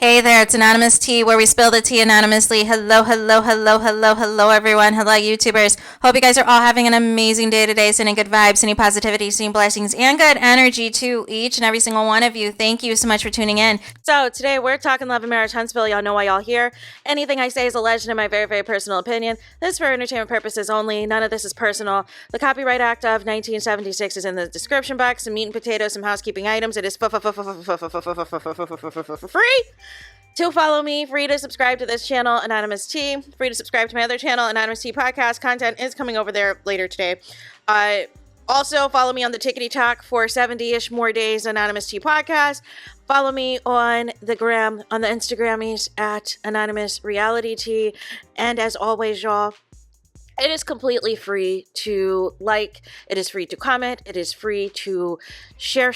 Hey there, it's Anonymous Tea, where we spill the tea anonymously. Hello, hello, hello, hello, hello, everyone. Hello, YouTubers. Hope you guys are all having an amazing day today, sending good vibes, sending positivity, sending blessings, and good energy to each and every single one of you. Thank you so much for tuning in. So today we're talking love and marriage, Huntsville. Y'all know why y'all here. Anything I say is alleged in my very, very personal opinion. This is for entertainment purposes only. None of this is personal. The Copyright Act of 1976 is in the description box. Some meat and potatoes, some housekeeping items. It is free to follow me, free to subscribe to this channel, Anonymous Tea, free to subscribe to my other channel, Anonymous Tea Podcast. Content is coming over there later today. Also, follow me on the Tickety Talk for 70-ish more days, Anonymous Tea Podcast. Follow me on the gram, on the Instagrammies at Anonymous Reality Tea. And as always, y'all, it is completely free to like, it is free to comment, it is free to share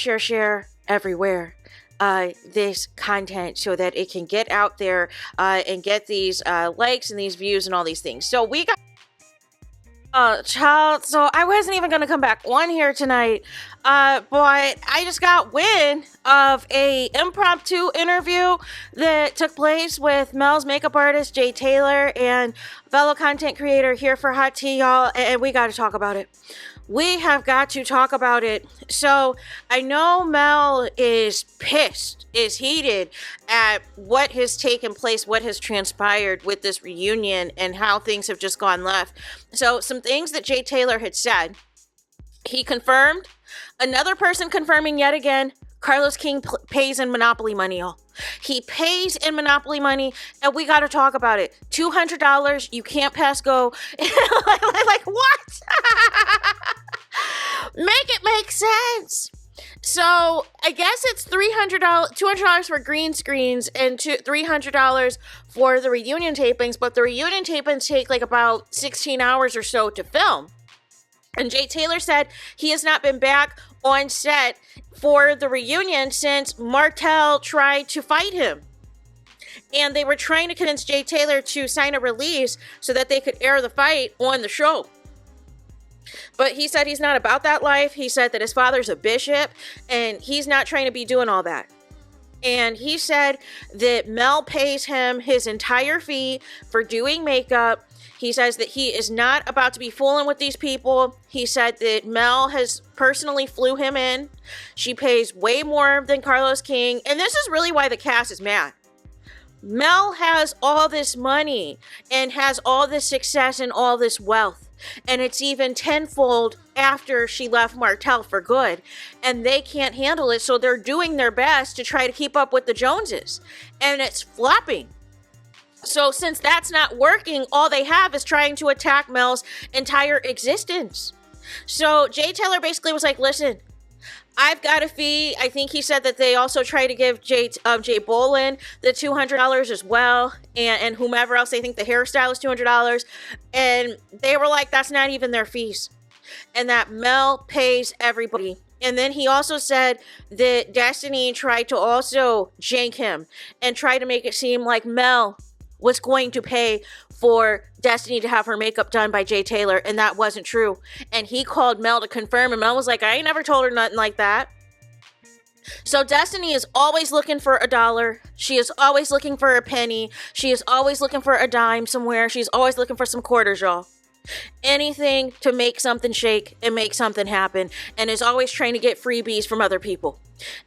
everywhere. This content so that it can get out there and get these likes and these views and all these things. So we got child, so I wasn't even gonna come back on here tonight, but I just got wind of a impromptu interview that took place with Mel's makeup artist Jay Taylor and fellow content creator here for Hot Tea, y'all, and we got to talk about it. We have got to talk about it. So I know Mel is pissed, is heated at what has taken place, what has transpired with this reunion and how things have just gone left. So some things that Jay Taylor had said, he confirmed, another person confirming yet again, Carlos King pays in Monopoly money, y'all. He pays in Monopoly money, and we got to talk about it. $200, you can't pass go. Like, what? Make it make sense. So, I guess it's $200 for green screens and $300 for the reunion tapings, but the reunion tapings take like about 16 hours or so to film. And Jay Taylor said he has not been back on set for the reunion since Martell tried to fight him. And they were trying to convince Jay Taylor to sign a release so that they could air the fight on the show. But he said he's not about that life. He said that his father's a bishop and he's not trying to be doing all that. And he said that Mel pays him his entire fee for doing makeup. He says that he is not about to be fooling with these people. He said that Mel has personally flew him in. She pays way more than Carlos King. And this is really why the cast is mad. Mel has all this money and has all this success and all this wealth. And it's even tenfold after she left Martell for good. And they can't handle it. So they're doing their best to try to keep up with the Joneses. And it's flopping. So since that's not working, all they have is trying to attack Mel's entire existence. So Jay Taylor basically was like, listen, I've got a fee. I think he said that they also try to give Jay Bolin the $200 as well. And whomever else, they think the hairstyle is $200. And they were like, that's not even their fees. And that Mel pays everybody. And then he also said that Destiny tried to also jank him and try to make it seem like Mel was going to pay for Destiny to have her makeup done by Jay Taylor, and that wasn't true. And he called Mel to confirm, and Mel was like, I ain't never told her nothing like that. So Destiny is always looking for a dollar. She is always looking for a penny. She is always looking for a dime somewhere. She's always looking for some quarters, y'all. Anything to make something shake and make something happen, and is always trying to get freebies from other people.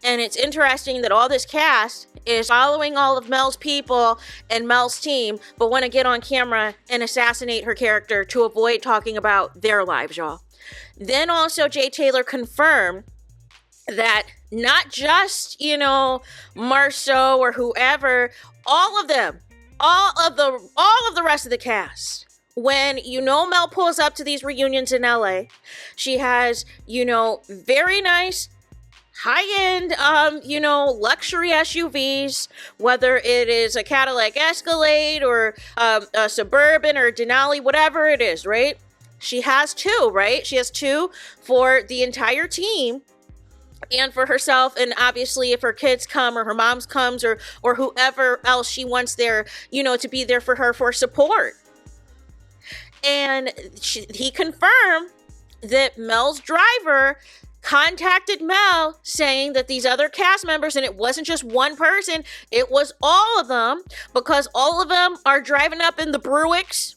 And it's interesting that all this cast is following all of Mel's people and Mel's team, but want to get on camera and assassinate her character to avoid talking about their lives, y'all. Then also Jay Taylor confirmed that not just, Marceau or whoever, all of them, all of the rest of the cast. When, Mel pulls up to these reunions in LA, she has, very nice, high-end, luxury SUVs, whether it is a Cadillac Escalade or a Suburban or a Denali, whatever it is, right? She has two, right? She has two for the entire team and for herself, and obviously if her kids come or her mom's comes or whoever else she wants there, to be there for her for support. And he confirmed that Mel's driver contacted Mel saying that these other cast members, and it wasn't just one person, it was all of them, because all of them are driving up in the Buicks,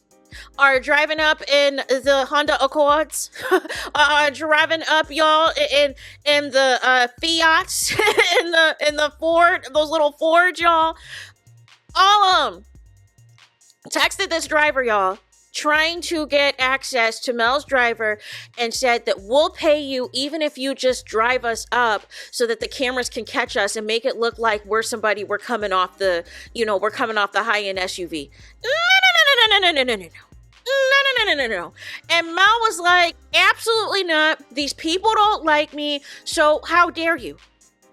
are driving up in the Honda Accords, are driving up, y'all, in the Fiats, in the Ford, those little Fords, y'all. All of them texted this driver, y'all, trying to get access to Mel's driver, and said that we'll pay you even if you just drive us up so that the cameras can catch us and make it look like we're coming off the high-end SUV. No. And Mel was like, absolutely not. These people don't like me, so how dare you?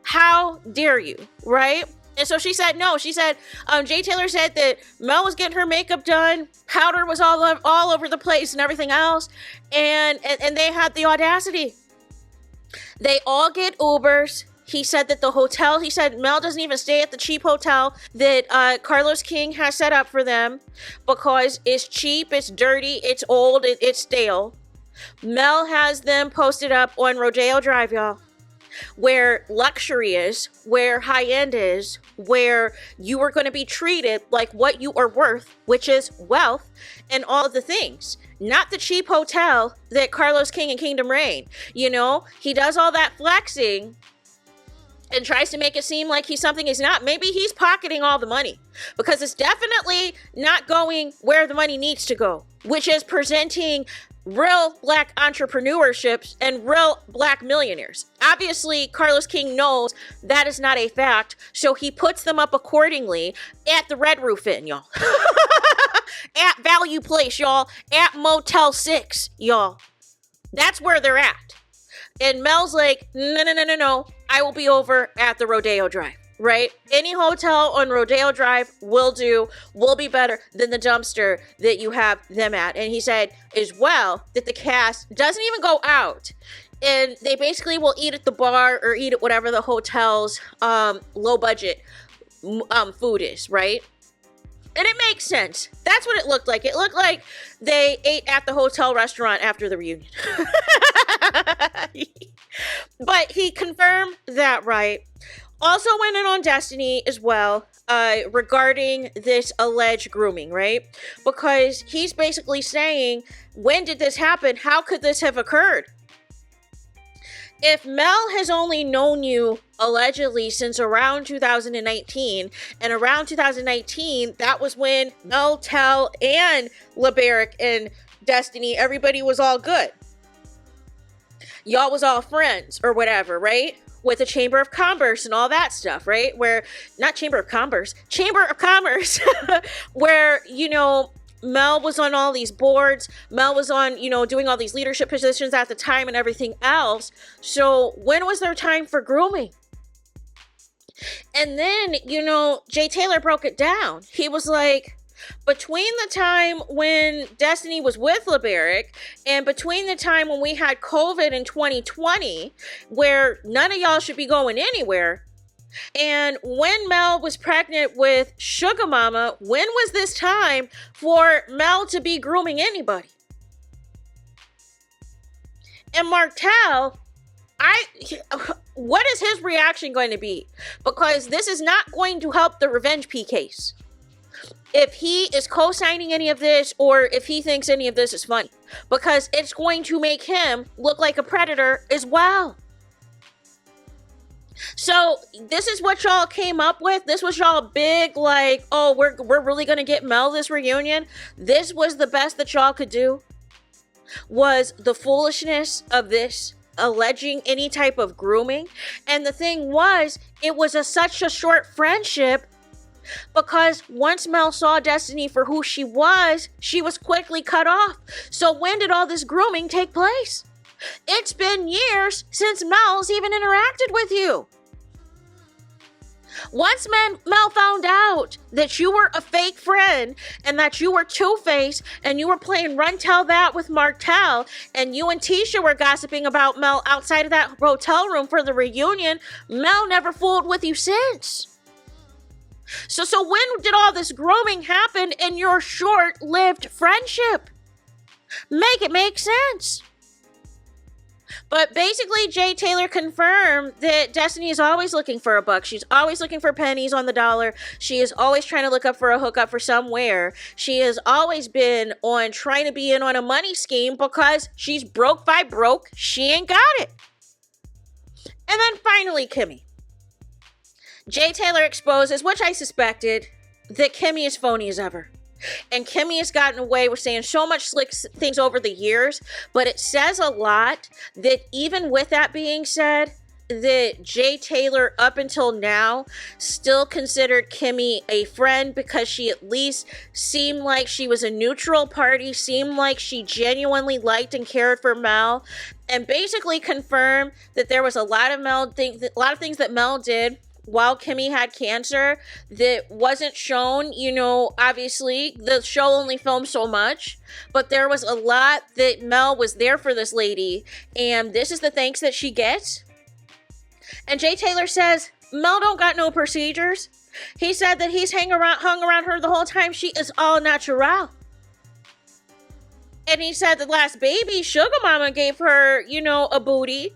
How dare you, right? And so she said no. She said, Jay Taylor said that Mel was getting her makeup done, powder was all over the place and everything else, and they had the audacity. They all get Ubers. He said that he said Mel doesn't even stay at the cheap hotel that Carlos King has set up for them because it's cheap, it's dirty, it's old, it's stale. Mel has them posted up on Rodeo Drive, y'all, where luxury is, where high-end is, where you are going to be treated like what you are worth, which is wealth and all of the things. Not the cheap hotel that Carlos King and Kingdom Reign. You know, he does all that flexing and tries to make it seem like he's something he's not. Maybe he's pocketing all the money, because it's definitely not going where the money needs to go, which is presenting real Black entrepreneurships and real Black millionaires. Obviously, Carlos King knows that is not a fact, so he puts them up accordingly at the Red Roof Inn, y'all. At Value Place, y'all. At Motel 6, y'all. That's where they're at. And Mel's like, no. I will be over at the Rodeo Drive, right? Any hotel on Rodeo Drive will do, will be better than the dumpster that you have them at. And he said as well that the cast doesn't even go out, and they basically will eat at the bar or eat at whatever the hotel's low budget food is, right? And it makes sense. That's what it looked like. It looked like they ate at the hotel restaurant after the reunion. But he confirmed that, right? Also went in on Destiny as well regarding this alleged grooming, right? Because he's basically saying, when did this happen? How could this have occurred? If Mel has only known you allegedly since around 2019, and around 2019, that was when MOTEL and LeBaric and Destiny, everybody was all good. Y'all was all friends or whatever, right? With the Chamber of Commerce and all that stuff, right? Chamber of Commerce, where, Mel was on all these boards. Mel was on, doing all these leadership positions at the time and everything else. So when was there time for grooming? And then, Jay Taylor broke it down. He was like, between the time when Destiny was with LeBaric and between the time when we had COVID in 2020, where none of y'all should be going anywhere, and when Mel was pregnant with Sugar Mama, when was this time for Mel to be grooming anybody? And Martell, what is his reaction going to be? Because this is not going to help the Revenge P case. If he is co-signing any of this, or if he thinks any of this is funny, because it's going to make him look like a predator as well. So this is what y'all came up with. This was y'all big, like, oh, we're really gonna get Mel this reunion. This was the best that y'all could do. Was the foolishness of this alleging any type of grooming. And the thing was, it was such a short friendship, because once Mel saw Destiny for who she was quickly cut off. So when did all this grooming take place? It's been years since Mel's even interacted with you. Once Mel found out that you were a fake friend and that you were Two-Face and you were playing Run Tell That with Martell, and you and Tisha were gossiping about Mel outside of that hotel room for the reunion, Mel never fooled with you since. So when did all this grooming happen in your short-lived friendship? Make it make sense. But basically, Jay Taylor confirmed that Destiny is always looking for a buck. She's always looking for pennies on the dollar. She is always trying to look up for a hookup for somewhere. She has always been on trying to be in on a money scheme because she's broke by broke. She ain't got it. And then finally, Kimmy. Jay Taylor exposes, which I suspected, that Kimmy is phony as ever. And Kimmy has gotten away with saying so much slick things over the years, but it says a lot that even with that being said, that Jay Taylor up until now still considered Kimmy a friend because she at least seemed like she was a neutral party, seemed like she genuinely liked and cared for Mel, and basically confirmed that there was a lot of things that Mel did while Kimmy had cancer that wasn't shown. Obviously the show only filmed so much, but there was a lot that Mel was there for this lady, and this is the thanks that she gets. And Jay Taylor says Mel don't got no procedures. He said that he's hung around her the whole time. She is all natural. And he said the last baby, Sugar Mama gave her, a booty,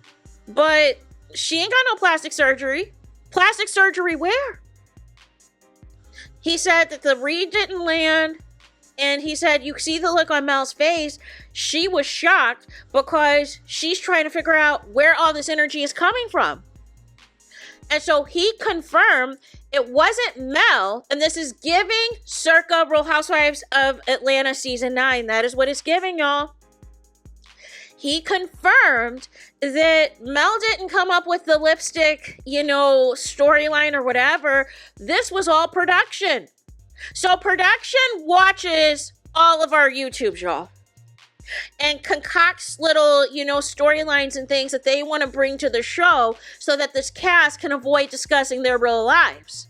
but she ain't got no plastic surgery. Plastic surgery where? He said that the read didn't land, and he said you see the look on Mel's face. She was shocked because she's trying to figure out where all this energy is coming from. And so he confirmed it wasn't Mel, and this is giving circa Real Housewives of Atlanta season 9. That is what it's giving, y'all. He confirmed that Mel didn't come up with the lipstick, storyline or whatever. This was all production. So production watches all of our YouTubes, y'all, and concocts little, storylines and things that they want to bring to the show so that this cast can avoid discussing their real lives.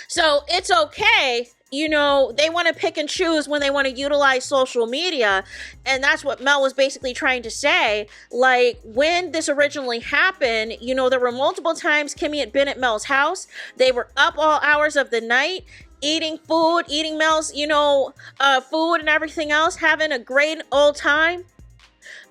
So it's okay. They want to pick and choose when they want to utilize social media. And that's what Mel was basically trying to say. Like, when this originally happened, there were multiple times Kimmy had been at Mel's house. They were up all hours of the night, eating Mel's, food and everything else, having a great old time.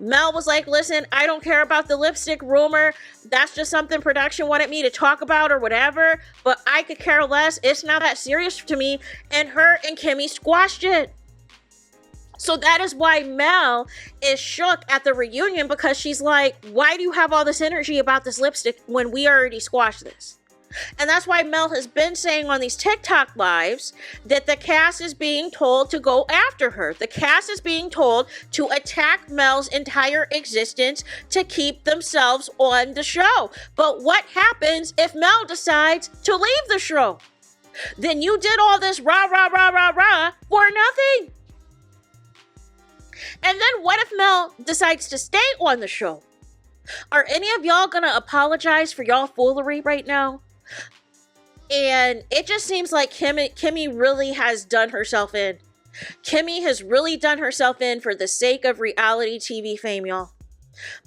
Mel was like, listen, I don't care about the lipstick rumor. That's just something production wanted me to talk about or whatever, but I could care less. It's not that serious to me. And her and Kimmy squashed it. So that is why Mel is shook at the reunion, because she's like, why do you have all this energy about this lipstick when we already squashed this? And that's why Mel has been saying on these TikTok lives that the cast is being told to go after her. The cast is being told to attack Mel's entire existence to keep themselves on the show. But what happens if Mel decides to leave the show? Then you did all this rah, rah, rah, rah, rah for nothing. And then what if Mel decides to stay on the show? Are any of y'all gonna apologize for y'all foolery right now? And it just seems like Kimmy really has done herself in. Kimmy has really done herself in for the sake of reality TV fame, y'all.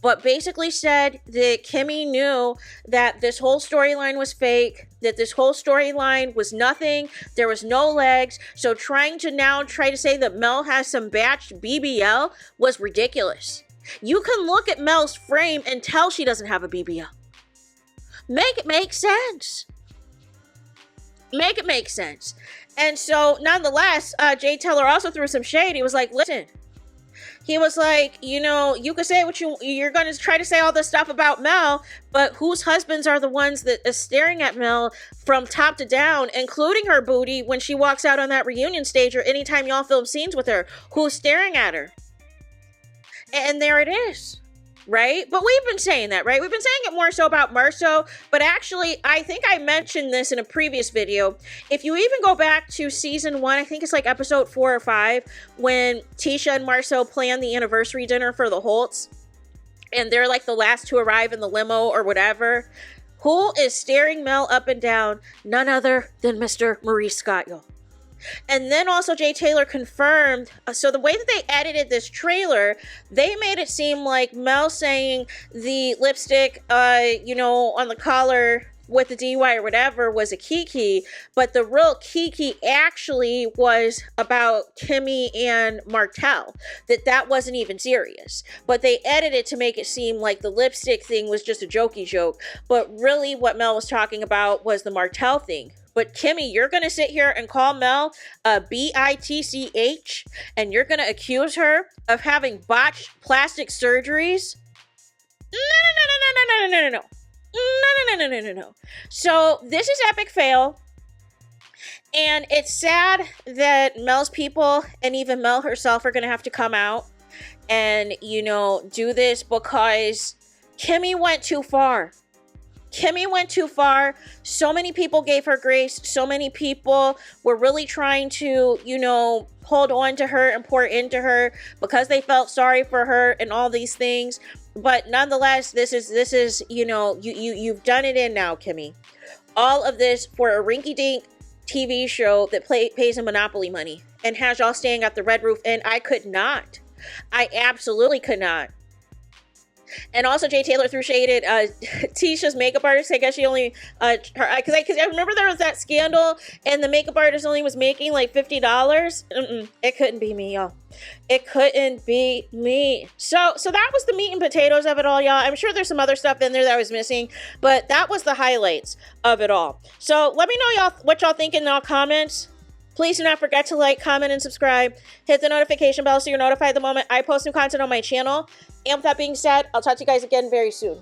But basically said that Kimmy knew that this whole storyline was fake, that this whole storyline was nothing, there was no legs. So trying to say that Mel has some batched BBL was ridiculous. You can look at Mel's frame and tell she doesn't have a BBL. Make it make sense. Make it make sense. And so, nonetheless, Jay Taylor also threw some shade. He was like, listen. He was like, you could say what you're going to try to say all this stuff about Mel, but whose husbands are the ones that are staring at Mel from top to down, including her booty when she walks out on that reunion stage or anytime y'all film scenes with her? Who's staring at her? And there it is. Right? But we've been saying that, right? We've been saying it more so about Marceau, but actually, I think I mentioned this in a previous video. If you even go back to season 1, I think it's like episode 4 or 5, when Tisha and Marceau planned the anniversary dinner for the Holtz, and they're like the last to arrive in the limo or whatever. Who is staring Mel up and down? None other than Mr. Maurice Scott, y'all. And then also Jay Taylor confirmed, so the way that they edited this trailer, they made it seem like Mel saying the lipstick, on the collar with the DUI or whatever was a Kiki, but the real Kiki actually was about Kimmy and Martell, that wasn't even serious. But they edited to make it seem like the lipstick thing was just a jokey joke, but really what Mel was talking about was the Martell thing. But Kimmy, you're going to sit here and call Mel a bitch, and you're going to accuse her of having botched plastic surgeries? No. No. So this is epic fail. And it's sad that Mel's people and even Mel herself are going to have to come out and, do this because Kimmy went too far. So many people gave her grace. So many people were really trying to, hold on to her and pour into her because they felt sorry for her and all these things. But nonetheless, this is, you've done it in now, Kimmy. All of this for a rinky-dink TV show that pays a monopoly money and has y'all staying at the Red Roof. And I could not. I absolutely could not. And also, Jay Taylor threw shade at Tisha's makeup artist. I guess she only, because I remember there was that scandal, and the makeup artist only was making like $50. It couldn't be me, y'all. It couldn't be me. So that was the meat and potatoes of it all, y'all. I'm sure there's some other stuff in there that I was missing, but that was the highlights of it all. So let me know, y'all, what y'all think in the comments. Please do not forget to like, comment, and subscribe. Hit the notification bell so you're notified the moment I post new content on my channel. And with that being said, I'll talk to you guys again very soon.